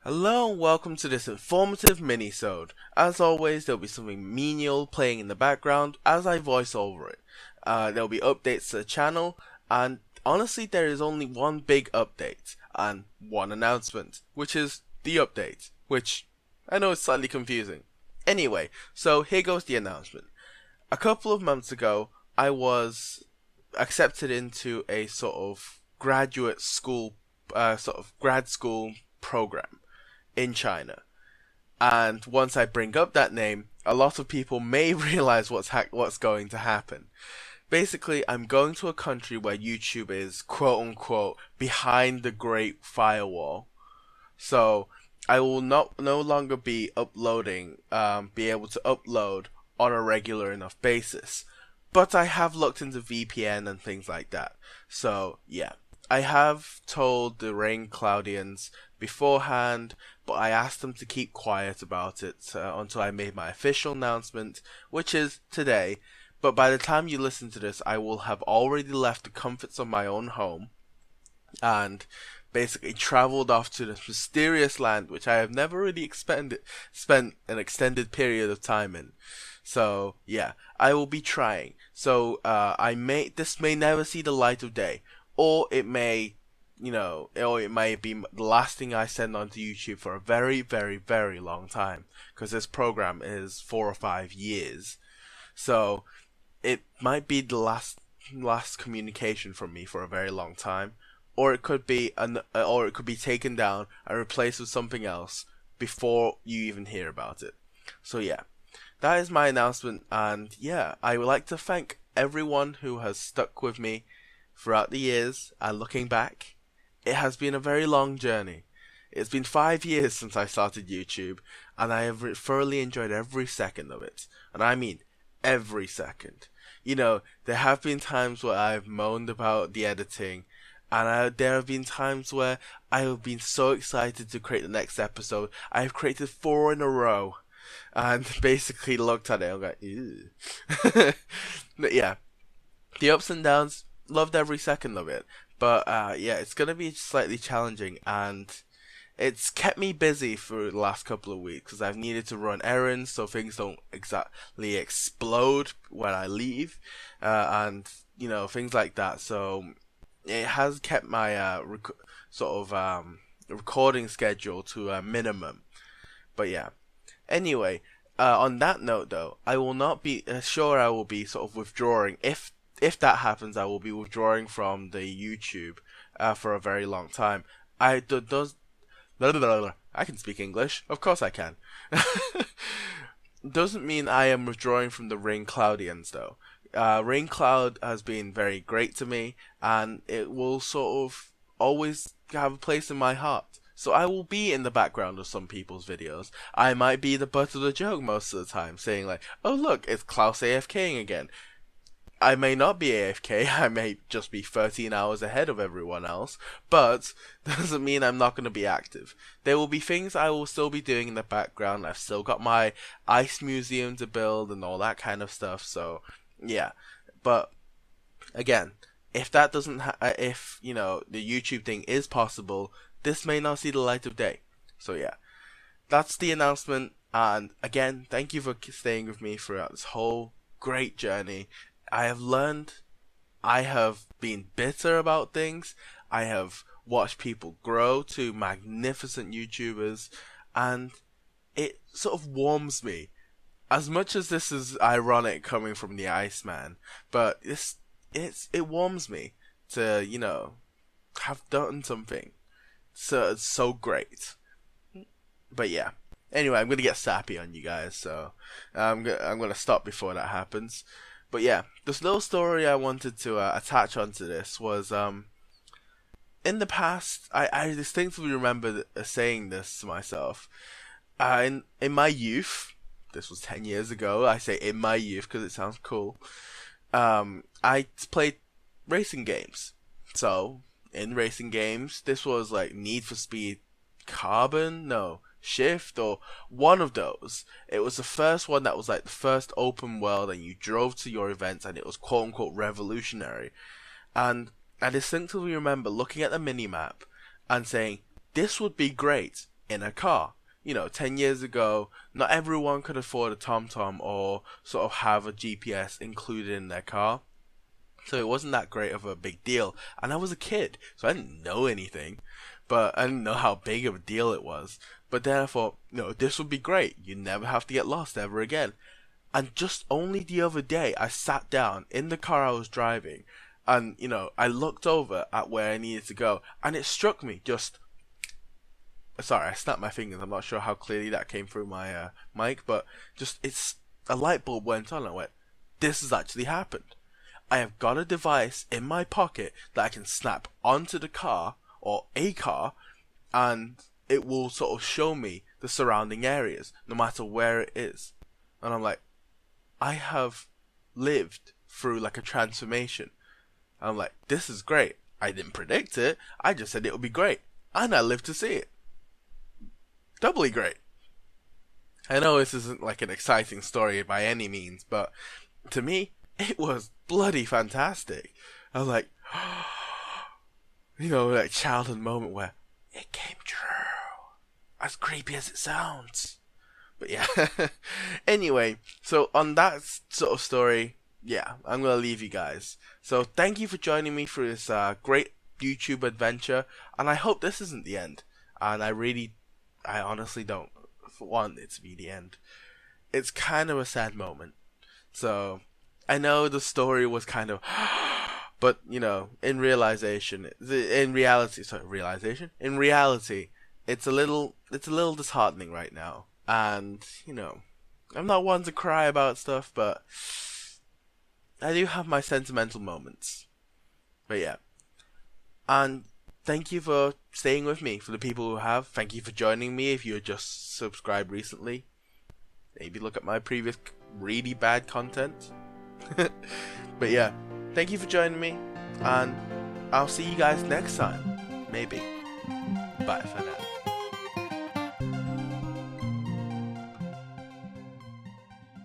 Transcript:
Hello and welcome to this informative minisode. As always, there'll be something menial playing in the background as I voice over it. There'll be updates to the channel, and honestly there is only one big update, and one announcement, which is the update, which I know is slightly confusing. Anyway, so here goes the announcement. A couple of months ago, I was accepted into a sort of graduate school, grad school program in China. And once I bring up that name, a lot of people may realize what's going to happen. Basically, I'm going to a country where YouTube is quote unquote behind the Great Firewall. So I will no longer be be able to upload on a regular enough basis. But I have looked into VPN and things like that. So yeah, I have told the Raincloudians beforehand, but I asked them to keep quiet about it until I made my official announcement, which is today. But by the time you listen to this, I will have already left the comforts of my own home and basically traveled off to this mysterious land which I have never really spent an extended period of time in. So yeah, I will be trying. So this may never see the light of day, or it may, or it may be the last thing I send onto YouTube for a very, very, very long time, because this program is 4 or 5 years. So it might be the last communication from me for a very long time, or it could be taken down and replaced with something else before you even hear about it. So yeah, that is my announcement, and yeah, I would like to thank everyone who has stuck with me throughout the years, and looking back, it has been a very long journey. It's been 5 years since I started YouTube, and I have thoroughly enjoyed every second of it. And I mean every second. There have been times where I've moaned about the editing, and there have been times where I have been so excited to create the next episode. I have created 4 in a row, and basically looked at it and got, ew. But yeah, the ups and downs, loved every second of it. But yeah, it's gonna be slightly challenging, and it's kept me busy for the last couple of weeks because I've needed to run errands so things don't exactly explode when I leave, and things like that. So it has kept my recording schedule to a minimum. But yeah, anyway, on that note though, I will not be sure. I will be sort of withdrawing if that happens. I will be withdrawing from the YouTube for a very long time. I can speak English. Of course I can. Doesn't mean I am withdrawing from the Raincloudians though. Raincloud has been very great to me, and it will sort of always have a place in my heart. So I will be in the background of some people's videos. I might be the butt of the joke most of the time, saying like, "Oh look, it's Klaus AFKing again." I may not be AFK, I may just be 13 hours ahead of everyone else, but doesn't mean I'm not going to be active. There will be things I will still be doing in the background. I've still got my ice museum to build and all that kind of stuff, so yeah. But again, if that doesn't if the YouTube thing is possible, this may not see the light of day. So yeah, that's the announcement, and again, thank you for staying with me throughout this whole great journey. I have learned, I have been bitter about things, I have watched people grow to magnificent YouTubers, and it sort of warms me. As much as this is ironic coming from the Iceman, but it warms me to, have done something so great. But yeah. Anyway, I'm gonna get sappy on you guys, so I'm gonna stop before that happens. But yeah, this little story I wanted to attach onto this was in the past, I distinctly remember saying this to myself. In my youth, this was 10 years ago. I say in my youth because it sounds cool. I played racing games. So in racing games, this was like Need for Speed Carbon, no, Shift, or one of those. It was the first one that was like the first open world, and you drove to your events, and it was quote unquote revolutionary. And I distinctly remember looking at the minimap and saying, this would be great in a car. 10 years ago, not everyone could afford a TomTom or sort of have a GPS included in their car. So it wasn't that great of a big deal. And I was a kid, so I didn't know anything. But I didn't know how big of a deal it was. But then I thought, this would be great. You never have to get lost ever again. And just only the other day, I sat down in the car I was driving. And, I looked over at where I needed to go. And it struck me just... Sorry, I snapped my fingers. I'm not sure how clearly that came through my mic. But it's a light bulb went on. And I went, this has actually happened. I have got a device in my pocket that I can snap onto the car or a car, and it will sort of show me the surrounding areas, no matter where it is. And I'm like, I have lived through like a transformation. I'm like, this is great. I didn't predict it. I just said it would be great, and I lived to see it. Doubly great. I know this isn't like an exciting story by any means, but to me, it was bloody fantastic. I was like, that childhood moment where it came true. As creepy as it sounds. But yeah. Anyway, so on that sort of story, yeah, I'm going to leave you guys. So thank you for joining me for this great YouTube adventure. And I hope this isn't the end. And I honestly don't want it to be the end. It's kind of a sad moment. So I know the story was kind of, but in reality, it's a little disheartening right now. And I'm not one to cry about stuff, but I do have my sentimental moments. But yeah, and thank you for staying with me. For the people who have, thank you for joining me. If you just subscribed recently, maybe look at my previous really bad content. But yeah, thank you for joining me, and I'll see you guys next time. Maybe. Bye for now.